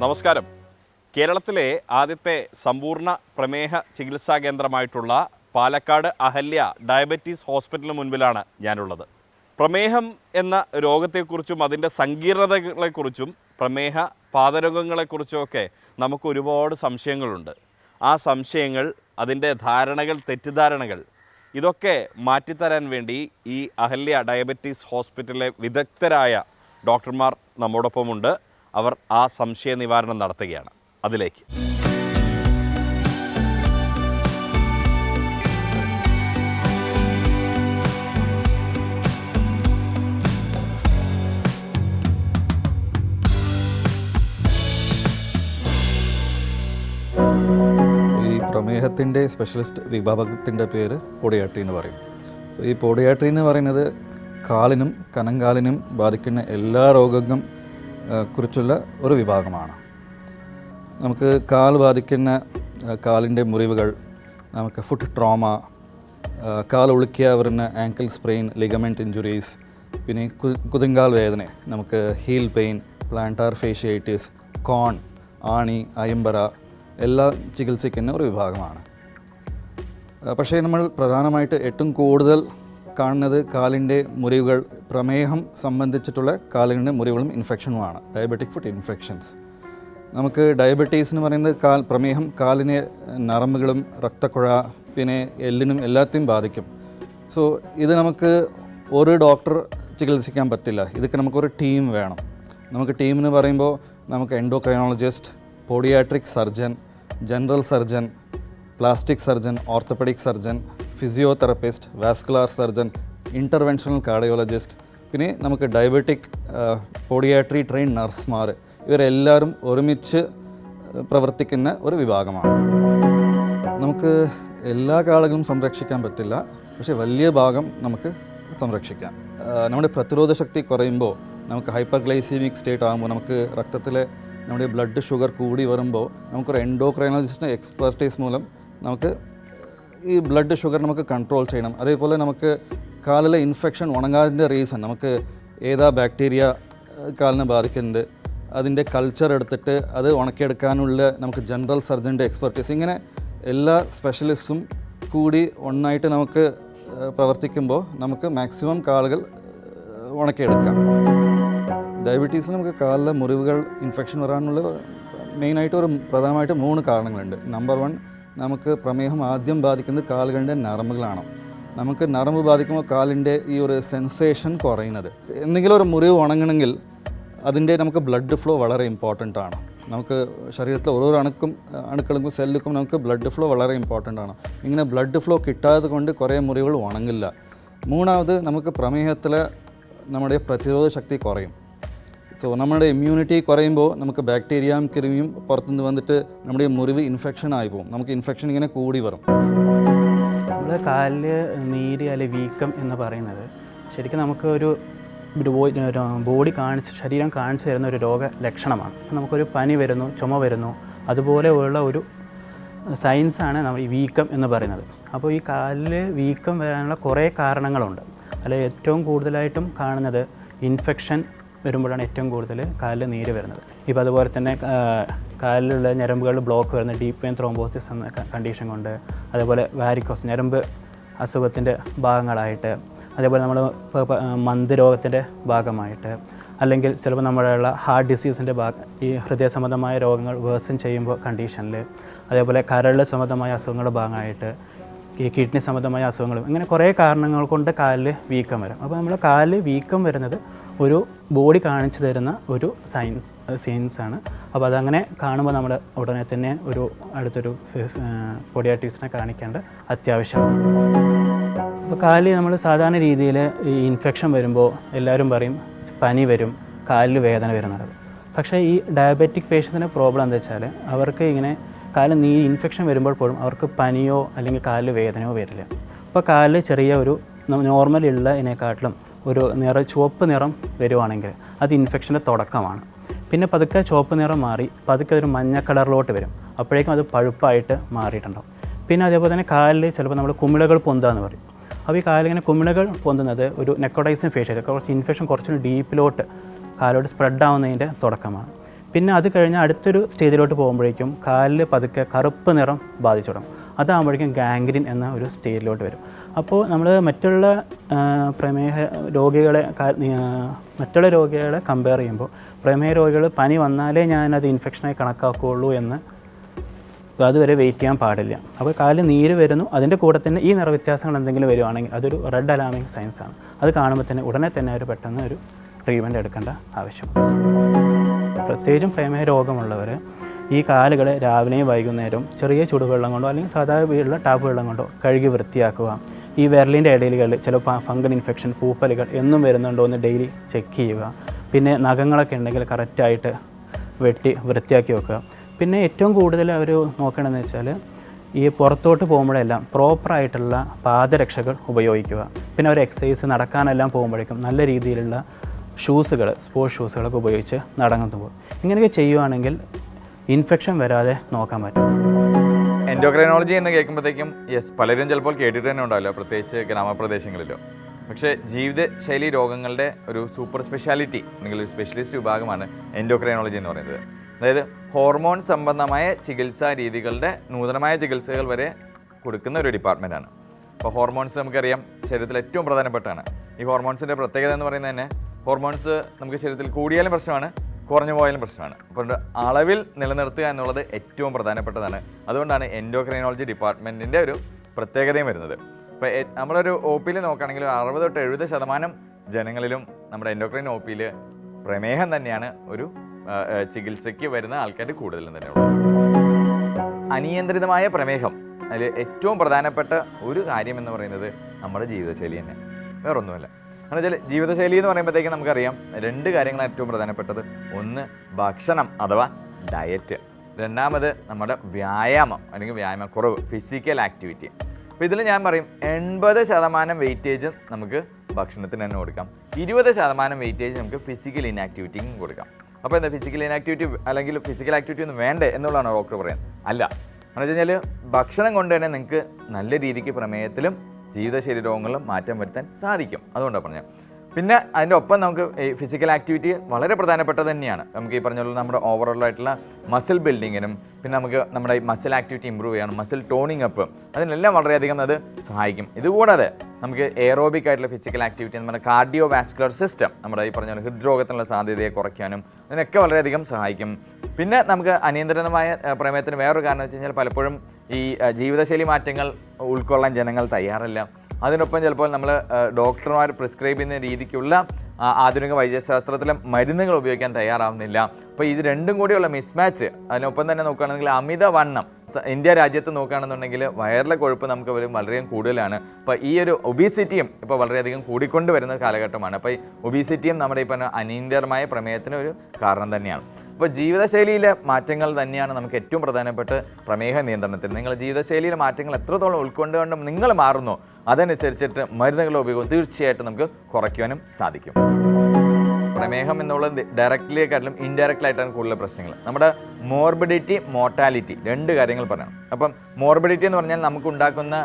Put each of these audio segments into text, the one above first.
നമസ്കാരം. കേരളത്തിലെ ആദ്യത്തെ സമ്പൂർണ്ണ പ്രമേഹ ചികിത്സാ കേന്ദ്രമായിട്ടുള്ള പാലക്കാട് അഹല്യ ഡയബറ്റീസ് ഹോസ്പിറ്റലിന് മുൻപിലാണ് ഞാനുള്ളത്. പ്രമേഹം എന്ന രോഗത്തെക്കുറിച്ചും അതിൻ്റെ സങ്കീർണതകളെക്കുറിച്ചും പ്രമേഹ പാദരോഗങ്ങളെക്കുറിച്ചുമൊക്കെ നമുക്ക് ഒരുപാട് സംശയങ്ങളുണ്ട്. ആ സംശയങ്ങൾ, അതിൻ്റെ ധാരണകൾ, തെറ്റിദ്ധാരണകൾ ഇതൊക്കെ മാറ്റിത്തരാൻ വേണ്ടി ഈ അഹല്യ ഡയബറ്റീസ് ഹോസ്പിറ്റലിലെ വിദഗ്ധരായ ഡോക്ടർമാർ നമ്മോടൊപ്പമുണ്ട്. അവർ ആ സംശയ നിവാരണം നടത്തുകയാണ്. അതിലേക്ക് ഈ പ്രമേഹത്തിൻ്റെ സ്പെഷ്യലിസ്റ്റ് വിഭാഗത്തിൻ്റെ പേര് പോഡിയാട്രി എന്ന് പറയും. ഈ പോഡിയാട്രി എന്ന് പറയുന്നത് കാലിനും കണങ്കാലിനും ബാധിക്കുന്ന എല്ലാ രോഗങ്ങളും കുറിച്ചുള്ള ഒരു വിഭാഗമാണ്. നമുക്ക് കാൽ ബാധിക്കുന്ന കാലിൻ്റെ മുറിവുകൾ, നമുക്ക് ഫുട്ട് ട്രോമ, കാൽ ഉളുക്കിയ വരുന്ന ആങ്കിൾ സ്പ്രെയിൻ, ലിഗമെൻറ്റ് ഇഞ്ചുറീസ്, പിന്നെ കുതിങ്കാൽ വേദന, നമുക്ക് ഹീൽ പെയിൻ, പ്ലാന്റാർ ഫേഷ്യേറ്റീസ്, കോൺ, ആണി, അയമ്പര എല്ലാം ചികിത്സിക്കുന്ന ഒരു വിഭാഗമാണ്. പക്ഷേ നമ്മൾ പ്രധാനമായിട്ട് ഏറ്റവും കൂടുതൽ കാണുന്നത് കാലിൻ്റെ മുറിവുകൾ, പ്രമേഹം സംബന്ധിച്ചിട്ടുള്ള കാലിൻ്റെ മുറിവുകളും ഇൻഫെക്ഷനുമാണ്, ഡയബറ്റിക് ഫുട്ട് ഇൻഫെക്ഷൻസ്. നമുക്ക് ഡയബറ്റീസ് എന്ന് പറയുന്നത് പ്രമേഹം കാലിനെ നരമ്പുകളും രക്തക്കുഴ പിന്നെ എല്ലിനും എല്ലാத்தைയും ബാധിക്കും. സോ ഇത് നമുക്ക് ഒരു ഡോക്ടർ ചികിത്സിക്കാൻ പറ്റില്ല. ഇതൊക്കെ നമുക്കൊരു ടീം വേണം. നമുക്ക് ടീം എന്ന് പറയുമ്പോൾ നമുക്ക് endocrinologist, podiatric surgeon, general surgeon, plastic surgeon, orthopaedic surgeon, physiotherapist, vascular surgeon, interventional cardiologist, പിന്നെ നമുക്ക് ഡയബറ്റിക് പോഡിയാട്രി ട്രെയിൻ നഴ്സുമാർ, ഇവരെല്ലാവരും ഒരുമിച്ച് പ്രവർത്തിക്കുന്ന ഒരു വിഭാഗമാണ്. നമുക്ക് എല്ലാ കാളുകളും സംരക്ഷിക്കാൻ പറ്റില്ല, പക്ഷേ വലിയ ഭാഗം നമുക്ക് സംരക്ഷിക്കാം. നമ്മുടെ പ്രതിരോധ ശക്തി കുറയുമ്പോൾ, നമുക്ക് ഹൈപ്പർഗ്ലൈസീമിക് സ്റ്റേറ്റ് ആകുമ്പോൾ, നമുക്ക് രക്തത്തിലെ നമ്മുടെ ബ്ലഡ് ഷുഗർ കൂടി വരുമ്പോൾ നമുക്കൊരു എൻഡോക്രൈനോളജിസ്റ്റിൻ്റെ എക്സ്പെർട്ടീസ് മൂലം നമുക്ക് ഈ ബ്ലഡ് ഷുഗർ നമുക്ക് കൺട്രോൾ ചെയ്യണം. അതേപോലെ നമുക്ക് കാലിലെ ഇൻഫെക്ഷൻ ഉണങ്ങാതിൻ്റെ റീസൺ, നമുക്ക് ഏതാ ബാക്ടീരിയ കാലിനെ ബാധിക്കുന്നുണ്ട്, അതിൻ്റെ കൾച്ചർ എടുത്തിട്ട് അത് ഉണക്കിയെടുക്കാനുള്ള നമുക്ക് ജനറൽ സർജൻ്റെ എക്സ്പെർട്ടീസ്, ഇങ്ങനെ എല്ലാ സ്പെഷ്യലിസ്റ്റും കൂടി ഒന്നായിട്ട് നമുക്ക് പ്രവർത്തിക്കുമ്പോൾ നമുക്ക് മാക്സിമം കാലുകൾ ഉണക്കിയെടുക്കാം. ഡയബറ്റീസിൽ നമുക്ക് കാലിലെ മുറിവുകൾ ഇൻഫെക്ഷൻ വരാനുള്ള പ്രധാനമായിട്ട് 3 കാരണങ്ങളുണ്ട്. നമ്പർ 1, നമുക്ക് പ്രമേഹം ആദ്യം ബാധിക്കുന്നത് കാലുകളുടെ നരമ്പുകളാണ്. നമുക്ക് നരമ്പ് ബാധിക്കുമ്പോൾ കാലിൻ്റെ ഈ ഒരു സെൻസേഷൻ കുറയുന്നത്. എന്തെങ്കിലും ഒരു മുറിവ് ഉണങ്ങണമെങ്കിൽ അതിൻ്റെ നമുക്ക് ബ്ലഡ് ഫ്ലോ വളരെ ഇമ്പോർട്ടൻ്റ് ആണ്. നമുക്ക് ശരീരത്തിലെ ഓരോ അണുക്കൾക്കും സെല്ലുക്കും നമുക്ക് ബ്ലഡ് ഫ്ലോ വളരെ ഇമ്പോർട്ടൻ്റ് ആണ്. ഇങ്ങനെ ബ്ലഡ് ഫ്ലോ കിട്ടാതെ കൊണ്ട് കുറേ മുറിവുകൾ ഉണങ്ങില്ല. 3ാമത്, നമുക്ക് പ്രമേഹത്തിൽ നമ്മുടെ പ്രതിരോധ ശക്തി കുറയും. സോ നമ്മുടെ ഇമ്മ്യൂണിറ്റി കുറയുമ്പോൾ നമുക്ക് ബാക്ടീരിയയും കൃമിയും പുറത്തുനിന്ന് വന്നിട്ട് നമ്മുടെ മുറിവ് ഇൻഫെക്ഷൻ ആയി പോകും. നമുക്ക് ഇൻഫെക്ഷൻ ഇങ്ങനെ കൂടി വരും. നമ്മൾ കാലിൽ നീര് അല്ലെങ്കിൽ വീക്കം എന്ന് പറയുന്നത് ശരിക്കും നമുക്ക് ഒരു ബോഡി ശരീരം കാണിച്ചു തരുന്ന ഒരു രോഗലക്ഷണമാണ്. നമുക്കൊരു പനി വരുന്നു, ചുമ വരുന്നു, അതുപോലെയുള്ള ഒരു സയൻസാണ് നമ്മൾ ഈ വീക്കം എന്ന് പറയുന്നത്. അപ്പോൾ ഈ കാലിൽ വീക്കം വരാനുള്ള കുറേ കാരണങ്ങളുണ്ട്. അതിൽ ഏറ്റവും കൂടുതലായിട്ടും കാണുന്നത് ഇൻഫെക്ഷൻ വരുമ്പോഴാണ് ഏറ്റവും കൂടുതൽ കാലിൽ നീര് വരുന്നത്. ഇപ്പോൾ അതുപോലെ തന്നെ കാലിലുള്ള ഞരമ്പുകളിൽ ബ്ലോക്ക് വരുന്ന ഡീപ്പ് വെയിൻ ത്രോംബോസിസ് എന്ന കണ്ടീഷൻ കൊണ്ട്, അതേപോലെ വാരിക്കോസ് ഞരമ്പ് അസുഖത്തിൻ്റെ ഭാഗങ്ങളായിട്ട്, അതേപോലെ നമ്മൾ മന്ത് രോഗത്തിൻ്റെ ഭാഗമായിട്ട്, അല്ലെങ്കിൽ ചിലപ്പോൾ നമ്മളുള്ള ഹാർട്ട് ഡിസീസിൻ്റെ ഈ ഹൃദയ സംബന്ധമായ രോഗങ്ങൾ വേഴ്സൺ ചെയ്യുമ്പോൾ കണ്ടീഷനിൽ, അതേപോലെ കരൾ സംബന്ധമായ അസുഖങ്ങളുടെ ഭാഗമായിട്ട്, ഈ കിഡ്നി സംബന്ധമായ അസുഖങ്ങളും, ഇങ്ങനെ കുറേ കാരണങ്ങൾ കൊണ്ട് കാലിൽ വീക്കം വരും. അപ്പോൾ നമ്മൾ കാലിൽ വീക്കം വരുന്നത് ഒരു ബോഡി കാണിച്ചു തരുന്ന ഒരു സയൻസാണ്. അപ്പോൾ അതങ്ങനെ കാണുമ്പോൾ നമ്മൾ ഉടനെ തന്നെ അടുത്തൊരു പോഡിയാട്രിസ്റ്റിനെ കാണിക്കേണ്ട അത്യാവശ്യമാണ്. അപ്പോൾ കാലിൽ നമ്മൾ സാധാരണ രീതിയിൽ ഈ ഇൻഫെക്ഷൻ വരുമ്പോൾ എല്ലാവരും പറയും പനി വരും, കാലിൽ വേദന വരുന്നത്. പക്ഷേ ഈ ഡയബറ്റിക് പേഷ്യൻറ്റിൻ്റെ പ്രോബ്ലം എന്താ വെച്ചാൽ അവർക്ക് ഇങ്ങനെ കാലിൽ ഇൻഫെക്ഷൻ വരുമ്പോൾ പോലും അവർക്ക് പനിയോ അല്ലെങ്കിൽ കാലിൽ വേദനയോ വരില്ല. അപ്പോൾ കാലിൽ ചെറിയ ഒരു നോർമലുള്ള ഇതിനെക്കാട്ടിലും ഒരു ചുവപ്പ് നിറം വരുവാണെങ്കിൽ അത് ഇൻഫെക്ഷൻ്റെ തുടക്കമാണ്. പിന്നെ പതുക്കെ ചുവപ്പ് നിറം മാറി പതുക്കെ ഒരു മഞ്ഞ കളറിലോട്ട് വരും. അപ്പോഴേക്കും അത് പഴുപ്പായിട്ട് മാറിയിട്ടുണ്ടാവും. പിന്നെ അതേപോലെ തന്നെ കാലിൽ ചിലപ്പോൾ നമ്മൾ കുമിളകൾ പൊന്താന്ന് പറയും. അപ്പോൾ ഈ കാലിങ്ങനെ കുമിളകൾ പൊന്തുന്നത് ഒരു നെക്കോഡൈസിൻ ഫേഷ്യൽ കുറച്ച് ഇൻഫെക്ഷൻ കുറച്ചുകൂടി ഡീപ്പിലോട്ട് കാലോട്ട് സ്പ്രെഡ് ആവുന്നതിൻ്റെ തുടക്കമാണ്. പിന്നെ അത് കഴിഞ്ഞ് അടുത്തൊരു സ്റ്റേജിലോട്ട് പോകുമ്പോഴേക്കും കാലിൽ പതുക്കെ കറുപ്പ് നിറം ബാധിച്ചു തുടങ്ങും. അതാകുമ്പോഴേക്കും ഗാംഗ്രീൻ എന്ന ഒരു സ്റ്റേജിലോട്ട് വരും. അപ്പോൾ നമ്മൾ മറ്റുള്ള പ്രമേഹ രോഗികളെ കമ്പയർ ചെയ്യുമ്പോൾ പ്രമേഹ രോഗികൾ പനി വന്നാലേ ഞാനത് ഇൻഫെക്ഷനായി കണക്കാക്കുകയുള്ളൂ എന്ന് അതുവരെ വെയിറ്റ് ചെയ്യാൻ പാടില്ല. അപ്പോൾ കാലിൽ നീര് വരുന്നു, അതിൻ്റെ കൂടെ തന്നെ ഈ നിറവ്യത്യാസങ്ങൾ എന്തെങ്കിലും വരുവാണെങ്കിൽ അതൊരു റെഡ് അലാമിങ് സയൻസ് ആണ്. അത് കാണുമ്പോൾ തന്നെ ഉടനെ തന്നെ ഒരു പെട്ടെന്ന് ഒരു ട്രീറ്റ്മെൻറ്റ് എടുക്കേണ്ട ആവശ്യമുണ്ട്. പ്രത്യേകിച്ചും പ്രമേഹ രോഗമുള്ളവർ ഈ കാലുകൾ രാവിലെയും വൈകുന്നേരവും ചെറിയ ചുടുവെള്ളം കൊണ്ടോ അല്ലെങ്കിൽ സാധാരണ വീട്ടിലുള്ള ടാപ്പ് വെള്ളം കൊണ്ടോ കഴുകി വൃത്തിയാക്കുക. ഈ വിരലിൻ്റെ ഇടയിലുകളിൽ ചിലപ്പോൾ ഫംഗൽ ഇൻഫെക്ഷൻ, പൂപ്പലുകൾ എന്നും വരുന്നുണ്ടോ എന്ന് ഡെയിലി ചെക്ക് ചെയ്യുക. പിന്നെ നഖങ്ങളൊക്കെ ഉണ്ടെങ്കിൽ കറക്റ്റായിട്ട് വെട്ടി വൃത്തിയാക്കി വെക്കുക. പിന്നെ ഏറ്റവും കൂടുതൽ അവർ നോക്കണമെന്ന് വെച്ചാൽ ഈ പുറത്തോട്ട് പോകുമ്പോഴെല്ലാം പ്രോപ്പറായിട്ടുള്ള പാദരക്ഷകൾ ഉപയോഗിക്കുക. പിന്നെ അവർ എക്സസൈസ് നടക്കാനെല്ലാം പോകുമ്പോഴേക്കും നല്ല രീതിയിലുള്ള ഷൂസുകൾ, സ്പോർട്സ് ഷൂസുകളൊക്കെ ഉപയോഗിച്ച് നടന്നു പോകും. ഇങ്ങനെയൊക്കെ ചെയ്യുവാണെങ്കിൽ ഇൻഫെക്ഷൻ വരാതെ നോക്കാൻ പറ്റും. എൻഡോക്രൈനോളജി എന്ന് കേൾക്കുമ്പോഴത്തേക്കും പലരും ചിലപ്പോൾ കേട്ടിട്ട് തന്നെ ഉണ്ടാവില്ല, പ്രത്യേകിച്ച് ഗ്രാമപ്രദേശങ്ങളിലോ. പക്ഷേ ജീവിതശൈലി രോഗങ്ങളുടെ ഒരു സൂപ്പർ സ്പെഷ്യാലിറ്റി അല്ലെങ്കിൽ ഒരു സ്പെഷ്യലിസ്റ്റ് വിഭാഗമാണ് എൻഡോക്രൈനോളജി എന്ന് പറയുന്നത്. അതായത് ഹോർമോൺ സംബന്ധമായ ചികിത്സാ രീതികളുടെ നൂതനമായ ചികിത്സകൾ വരെ കൊടുക്കുന്ന ഒരു ഡിപ്പാർട്ട്മെൻറ്റാണ്. അപ്പോൾ ഹോർമോൺസ് നമുക്കറിയാം ശരീരത്തിൽ ഏറ്റവും പ്രധാനപ്പെട്ടാണ്. ഈ ഹോർമോൺസിൻ്റെ പ്രത്യേകത എന്ന് പറയുന്നത് തന്നെ ഹോർമോൺസ് നമുക്ക് ശരീരത്തിൽ കൂടിയാലും പ്രശ്നമാണ്, കുറഞ്ഞു പോയാലും പ്രശ്നമാണ്. അപ്പോൾ അളവിൽ നിലനിർത്തുക എന്നുള്ളത് ഏറ്റവും പ്രധാനപ്പെട്ടതാണ്. അതുകൊണ്ടാണ് എൻഡോക്രൈനോളജി ഡിപ്പാർട്ട്മെൻറ്റിൻ്റെ ഒരു പ്രത്യേകതയും വരുന്നത്. ഇപ്പോൾ നമ്മളൊരു ഒ പിയിൽ നോക്കുകയാണെങ്കിൽ 60-70% ജനങ്ങളിലും നമ്മുടെ എൻഡോക്രൈൻ ഒ പിയിൽ പ്രമേഹം തന്നെയാണ് ഒരു ചികിത്സയ്ക്ക് വരുന്ന ആൾക്കാർ കൂടുതലും തന്നെ ഉള്ളത്. അനിയന്ത്രിതമായ പ്രമേഹം അതിൽ ഏറ്റവും പ്രധാനപ്പെട്ട ഒരു കാര്യം എന്ന് പറയുന്നത് നമ്മുടെ ജീവിതശൈലി തന്നെ, വേറൊന്നുമല്ല. എന്ന് വെച്ചാൽ ജീവിതശൈലി എന്ന് പറയുമ്പോഴത്തേക്കും നമുക്കറിയാം 2 കാര്യങ്ങളാണ് ഏറ്റവും പ്രധാനപ്പെട്ടത്. ഒന്ന് ഭക്ഷണം അഥവാ ഡയറ്റ്, രണ്ടാമത് നമ്മുടെ വ്യായാമം അല്ലെങ്കിൽ വ്യായാമക്കുറവ്, ഫിസിക്കൽ ആക്ടിവിറ്റി. അപ്പോൾ ഇതിൽ ഞാൻ പറയും 80% വെയിറ്റേജ് നമുക്ക് ഭക്ഷണത്തിന് തന്നെ കൊടുക്കാം, 20% വെയിറ്റേജ് നമുക്ക് ഫിസിക്കൽ ഇനാക്ടിവിറ്റിക്കും കൊടുക്കാം. അപ്പോൾ എന്താ ഫിസിക്കൽ ഇനാക്ടിവിറ്റി അല്ലെങ്കിൽ ഫിസിക്കൽ ആക്ടിവിറ്റി ഒന്നും വേണ്ടേ എന്നുള്ളതാണ് ഡോക്ടർ പറയുന്നത്? അല്ല, എന്ന് വെച്ച് കഴിഞ്ഞാൽ ഭക്ഷണം കൊണ്ട് തന്നെ നിങ്ങൾക്ക് നല്ല രീതിക്ക് പ്രമേഹത്തിലും ജീവിതശൈലി രോഗങ്ങളിലും മാറ്റം വരുത്താൻ സാധിക്കും. അതുകൊണ്ടാണ് പറഞ്ഞത്. പിന്നെ അതിൻ്റെ ഒപ്പം നമുക്ക് ഈ ഫിസിക്കൽ ആക്ടിവിറ്റി വളരെ പ്രധാനപ്പെട്ടത് തന്നെയാണ്. നമുക്ക് ഈ പറഞ്ഞ നമ്മുടെ ഓവറോളായിട്ടുള്ള മസിൽ ബിൽഡിങ്ങിനും പിന്നെ നമുക്ക് നമ്മുടെ ഈ മസിൽ ആക്ടിവിറ്റി ഇമ്പ്രൂവ് ചെയ്യണം, മസിൽ ടോണിങ് അപ്പ്, അതിനെല്ലാം വളരെയധികം അത് സഹായിക്കും. ഇതുകൂടാതെ നമുക്ക് എയറോബിക് ആയിട്ടുള്ള ഫിസിക്കൽ ആക്ടിവിറ്റി നമ്മുടെ കാർഡിയോ വാസ്കുലർ സിസ്റ്റം, നമ്മുടെ ഈ പറഞ്ഞ ഹൃദ്രോഗത്തിനുള്ള സാധ്യതയെ കുറയ്ക്കാനും അതിനൊക്കെ വളരെയധികം സഹായിക്കും. പിന്നെ നമുക്ക് അനിയന്ത്രിതമായ പ്രമേഹത്തിന് വേറൊരു കാരണം വെച്ച് കഴിഞ്ഞാൽ പലപ്പോഴും ഈ ജീവിതശൈലി മാറ്റങ്ങൾ ഉൾക്കൊള്ളാൻ ജനങ്ങൾ തയ്യാറല്ല. അതിനൊപ്പം ചിലപ്പോൾ നമ്മൾ ഡോക്ടർമാർ പ്രിസ്ക്രൈബ് ചെയ്യുന്ന രീതിക്കുള്ള ആധുനിക വൈദ്യശാസ്ത്രത്തിലെ മരുന്നുകൾ ഉപയോഗിക്കാൻ തയ്യാറാവുന്നില്ല. അപ്പോൾ ഇത് രണ്ടും കൂടിയുള്ള മിസ്മാച്ച്, അതിനൊപ്പം തന്നെ നോക്കുകയാണെങ്കിൽ അമിതവണ്ണം, ഇന്ത്യ രാജ്യത്ത് നോക്കുകയാണെന്നുണ്ടെങ്കിൽ വയറിലെ കൊഴുപ്പ് നമുക്ക് വളരെയധികം കൂടുതലാണ്. അപ്പോൾ ഈ ഒരു ഒബീസിറ്റിയും ഇപ്പോൾ വളരെയധികം കൂടിക്കൊണ്ട് വരുന്ന കാലഘട്ടമാണ്. അപ്പോൾ ഈ ഒബീസിറ്റിയും നമ്മുടെ ഈ പറഞ്ഞ അനിയന്ത്രിതമായ പ്രമേഹത്തിന് ഒരു കാരണം തന്നെയാണ്. അപ്പോൾ ജീവിതശൈലിയിലെ മാറ്റങ്ങൾ തന്നെയാണ് നമുക്ക് ഏറ്റവും പ്രധാനപ്പെട്ട പ്രമേഹ നിയന്ത്രണത്തിൽ. നിങ്ങൾ ജീവിതശൈലിയിലെ മാറ്റങ്ങൾ എത്രത്തോളം ഉൾക്കൊണ്ടുകൊണ്ട് നിങ്ങൾ മാറുന്നോ അതനുസരിച്ചിട്ട് മരുന്നുകളുടെ ഉപയോഗം തീർച്ചയായിട്ടും നമുക്ക് കുറയ്ക്കുവാനും സാധിക്കും. പ്രമേഹം എന്നുള്ളത് ഡയറക്റ്റ്ലിയെക്കാട്ടിലും ഇൻഡയറക്റ്റ്ലായിട്ടാണ് കൂടുതൽ പ്രശ്നങ്ങൾ. നമ്മുടെ മോർബിഡിറ്റി, മോർട്ടാലിറ്റി 2 കാര്യങ്ങൾ പറയണം. അപ്പം മോർബിഡിറ്റി എന്ന് പറഞ്ഞാൽ നമുക്കുണ്ടാക്കുന്ന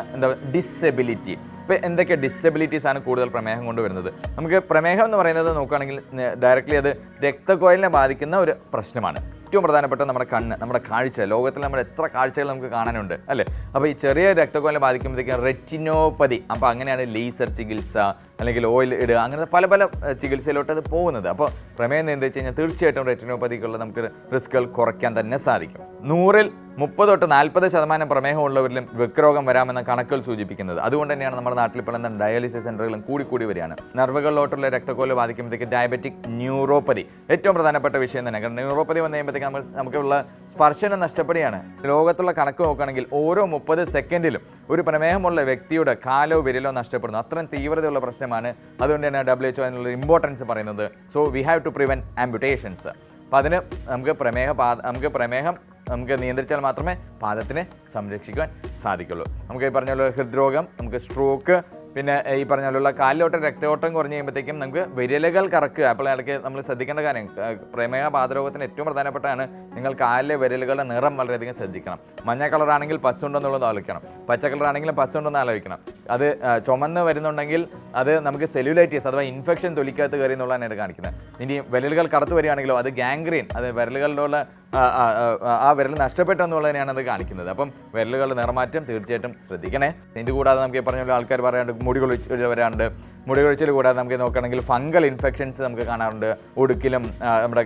ഡിസെബിലിറ്റി. ഇപ്പോൾ എന്തൊക്കെ ഡിസെബിലിറ്റീസ് ആണ് കൂടുതൽ പ്രമേഹം കൊണ്ട് വരുന്നത്? നമുക്ക് പ്രമേഹം എന്ന് പറയുന്നത് നോക്കുകയാണെങ്കിൽ ഡയറക്റ്റ്ലി അത് രക്തക്കുഴലിനെ ബാധിക്കുന്ന ഒരു പ്രശ്നമാണ്. ഏറ്റവും പ്രധാനപ്പെട്ട നമ്മുടെ കണ്ണ്, നമ്മുടെ കാഴ്ച. ലോകത്തിൽ നമ്മുടെ എത്ര കാഴ്ചകൾ നമുക്ക് കാണാനുണ്ട് അല്ലേ? അപ്പോൾ ഈ ചെറിയ രക്തക്കുഴലിനെ ബാധിക്കുമ്പോഴത്തേക്കും റെറ്റിനോപ്പതി, അപ്പോൾ അങ്ങനെയാണ് ലേസർ ചികിത്സ അല്ലെങ്കിൽ ഓയിൽ ഇടുക, അങ്ങനെ പല പല ചികിത്സയിലോട്ട് അത് പോകുന്നത്. അപ്പോൾ പ്രമേഹം നിയന്ത്രിച്ച് കഴിഞ്ഞാൽ തീർച്ചയായിട്ടും റെറ്റിനോപ്പതിക്കുള്ള നമുക്ക് റിസ്കുകൾ കുറയ്ക്കാൻ തന്നെ സാധിക്കും. 100-ൽ 30-40% പ്രമേഹം ഉള്ളവരിലും വൃക്കരോഗം വരാമെന്ന കണക്കുകൾ സൂചിപ്പിക്കുന്നത്. അതുകൊണ്ട് തന്നെയാണ് നമ്മുടെ നാട്ടിൽ ഇപ്പോൾ എന്താ ഡയാലിസിസ് സെൻ്ററുകളും കൂടി വരികയാണ്. നെർവുകളിലോട്ടുള്ള രക്തക്കുഴൽ ബാധിക്കുമ്പോഴത്തേക്ക് ഡയബറ്റിക് ന്യൂറോപ്പതി ഏറ്റവും പ്രധാനപ്പെട്ട വിഷയം തന്നെ. കാരണം ന്യൂറോപ്പതി വന്നു കഴിയുമ്പോഴത്തേക്ക് നമുക്കുള്ള സ്പർശനം നഷ്ടപ്പെടുകയാണ്. ലോകത്തുള്ള കണക്ക് നോക്കുകയാണെങ്കിൽ ഓരോ 30 സെക്കൻഡിലും ഒരു പ്രമേഹമുള്ള വ്യക്തിയുടെ കാലോ വിരലോ നഷ്ടപ്പെടുന്നു. അത്രയും തീവ്രതയുള്ള പ്രശ്നമാണ്. അതുകൊണ്ട് തന്നെ WHO അതിനുള്ള ഇമ്പോർട്ടൻസ് പറയുന്നത്. So we have to prevent amputations. അപ്പോൾ അതിന് നമുക്ക് പ്രമേഹം നമുക്ക് നിയന്ത്രിച്ചാൽ മാത്രമേ പാദത്തിനെ സംരക്ഷിക്കാൻ സാധിക്കുള്ളൂ. നമുക്ക് ഈ പറഞ്ഞ പോലെ ഹൃദ്രോഗം, നമുക്ക് സ്ട്രോക്ക്, പിന്നെ ഈ പറഞ്ഞ പോലുള്ള കാലിലോട്ടം രക്തയോട്ടം കുറഞ്ഞ് കഴിയുമ്പോഴത്തേക്കും നമുക്ക് വിരലുകൾ കറക്കുക. അപ്പോൾ ഇടയ്ക്ക് നമ്മൾ ശ്രദ്ധിക്കേണ്ട കാര്യം, പ്രമേഹ പാദരോഗത്തിന് ഏറ്റവും പ്രധാനപ്പെട്ടാണ് നിങ്ങൾ കാലിലെ വിരലുകളുടെ നിറം വളരെയധികം ശ്രദ്ധിക്കണം. മഞ്ഞ കളറാണെങ്കിൽ പസുണ്ടെന്നുള്ളത് ആലോചിക്കണം, പച്ച കളറാണെങ്കിലും പസുണ്ടെന്ന് ആലോചിക്കണം. അത് ചുമന്ന് വരുന്നുണ്ടെങ്കിൽ അത് നമുക്ക് സെല്ലുലൈറ്റിസ് അഥവാ ഇൻഫെക്ഷൻ തൊലിക്കകത്ത് കയറി എന്നുള്ളതാണ് കാണിക്കുന്നത്. ഇനി വിരലുകൾ കറുത്ത് വരികയാണെങ്കിലോ അത് ഗാംഗ്രീൻ, അത് വിരലുകളിലുള്ള ആ വിരൽ നഷ്ടപ്പെട്ടു എന്നുള്ളതിനെയാണ് അത് കാണിക്കുന്നത്. അപ്പം വിരലുകളുടെ നിറമാറ്റം തീർച്ചയായിട്ടും ശ്രദ്ധിക്കണേ. ഇതിൻ്റെ കൂടാതെ നമുക്ക് പറഞ്ഞ പോലെ ആൾക്കാർ പറയാറുണ്ട് മുടി കൊഴിച്ചിൽ വരാറുണ്ട്. മുടി കൊഴിച്ചിൽ കൂടാതെ നമുക്ക് നോക്കുകയാണെങ്കിൽ ഫംഗൽ ഇൻഫെക്ഷൻസ് നമുക്ക് കാണാറുണ്ട്. ഉടുക്കിലും നമ്മുടെ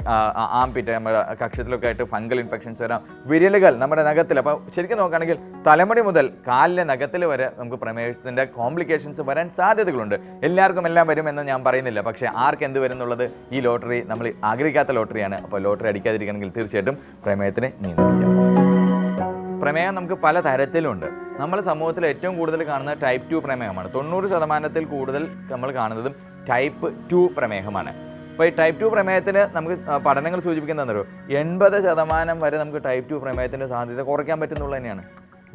ആംപിറ്റ് നമ്മുടെ കക്ഷത്തിലൊക്കെ ആയിട്ട് ഫംഗൽ ഇൻഫെക്ഷൻസ് വരാം. വിരലുകൾ നമ്മുടെ നഖത്തിൽ, അപ്പോൾ ശരിക്കും നോക്കുകയാണെങ്കിൽ തലമുടി മുതൽ കാലിലെ നഖത്തിൽ വരെ നമുക്ക് പ്രമേഹത്തിൻ്റെ കോംപ്ലിക്കേഷൻസ് വരാൻ സാധ്യതകളുണ്ട്. എല്ലാവർക്കും എല്ലാം വരുമെന്ന് ഞാൻ പറയുന്നില്ല, പക്ഷേ ആർക്ക് എന്ത് വരും എന്നുള്ളത് ഈ ലോട്ടറി നമ്മൾ ആഗ്രഹിക്കാത്ത ലോട്ടറിയാണ്. അപ്പോൾ ലോട്ടറി അടിക്കാതിരിക്കണമെങ്കിൽ തീർച്ചയായിട്ടും പ്രമേഹത്തിനെ നിയന്ത്രിക്കാം. പ്രമേഹം നമുക്ക് പല തരത്തിലുണ്ട്. നമ്മൾ സമൂഹത്തിൽ ഏറ്റവും കൂടുതൽ കാണുന്നത് ടൈപ്പ് 2 പ്രമേഹമാണ്. 90% കൂടുതൽ നമ്മൾ കാണുന്നതും ടൈപ്പ് 2 പ്രമേഹമാണ്. അപ്പോൾ ഈ ടൈപ്പ് 2 പ്രമേഹത്തിന് നമുക്ക് പഠനങ്ങൾ സൂചിപ്പിക്കുന്നതെന്നോ 80% വരെ നമുക്ക് ടൈപ്പ് 2 പ്രമേഹത്തിൻ്റെ സാധ്യത കുറയ്ക്കാൻ പറ്റുന്നുള്ളത് തന്നെയാണ്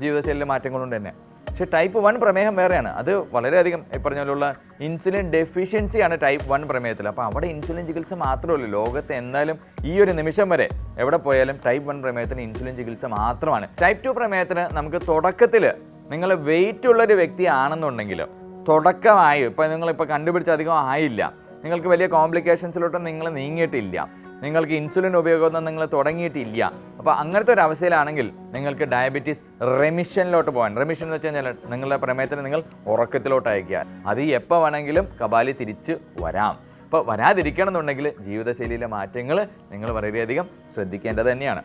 ജീവിതശൈലിയിലെ മാറ്റങ്ങൾ കൊണ്ട് തന്നെ. പക്ഷേ ടൈപ്പ് 1 പ്രമേഹം വേറെയാണ്. അത് വളരെയധികം ഈ പറഞ്ഞ പോലുള്ള ഇൻസുലിൻ ഡെഫിഷ്യൻസിയാണ് ടൈപ്പ് 1 പ്രമേഹത്തിൽ. അപ്പോൾ അവിടെ ഇൻസുലിൻ ചികിത്സ മാത്രമല്ല, ലോകത്ത് എന്തായാലും ഈ ഒരു നിമിഷം വരെ എവിടെ പോയാലും ടൈപ്പ് 1 പ്രമേഹത്തിന് ഇൻസുലിൻ ചികിത്സ മാത്രമാണ്. ടൈപ്പ് 2 പ്രമേഹത്തിന് നമുക്ക് തുടക്കത്തിൽ നിങ്ങൾ വെയിറ്റ് ഉള്ളൊരു വ്യക്തിയാണെന്നുണ്ടെങ്കിൽ തുടക്കമായി ഇപ്പോൾ നിങ്ങളിപ്പോൾ കണ്ടുപിടിച്ച് അധികം ആയില്ല, നിങ്ങൾക്ക് വലിയ കോംപ്ലിക്കേഷൻസിലോട്ടും നിങ്ങൾ നീങ്ങിയിട്ടില്ല, നിങ്ങൾക്ക് ഇൻസുലിൻ ഉപയോഗമൊന്നും നിങ്ങൾ തുടങ്ങിയിട്ടില്ല, അപ്പോൾ അങ്ങനത്തെ ഒരു അവസ്ഥയിലാണെങ്കിൽ നിങ്ങൾക്ക് ഡയബറ്റീസ് റെമിഷനിലോട്ട് പോകാൻ. റെമിഷൻ എന്ന് വെച്ച് കഴിഞ്ഞാൽ നിങ്ങളുടെ പ്രമേഹത്തിന് നിങ്ങൾ ഉറക്കത്തിലോട്ട് അയക്കുക. അത് എപ്പോൾ വേണമെങ്കിലും കപാലി തിരിച്ച് വരാം. അപ്പോൾ വരാതിരിക്കണം എന്നുണ്ടെങ്കിൽ ജീവിതശൈലിയിലെ മാറ്റങ്ങൾ നിങ്ങൾ വളരെയധികം ശ്രദ്ധിക്കേണ്ടത് തന്നെയാണ്.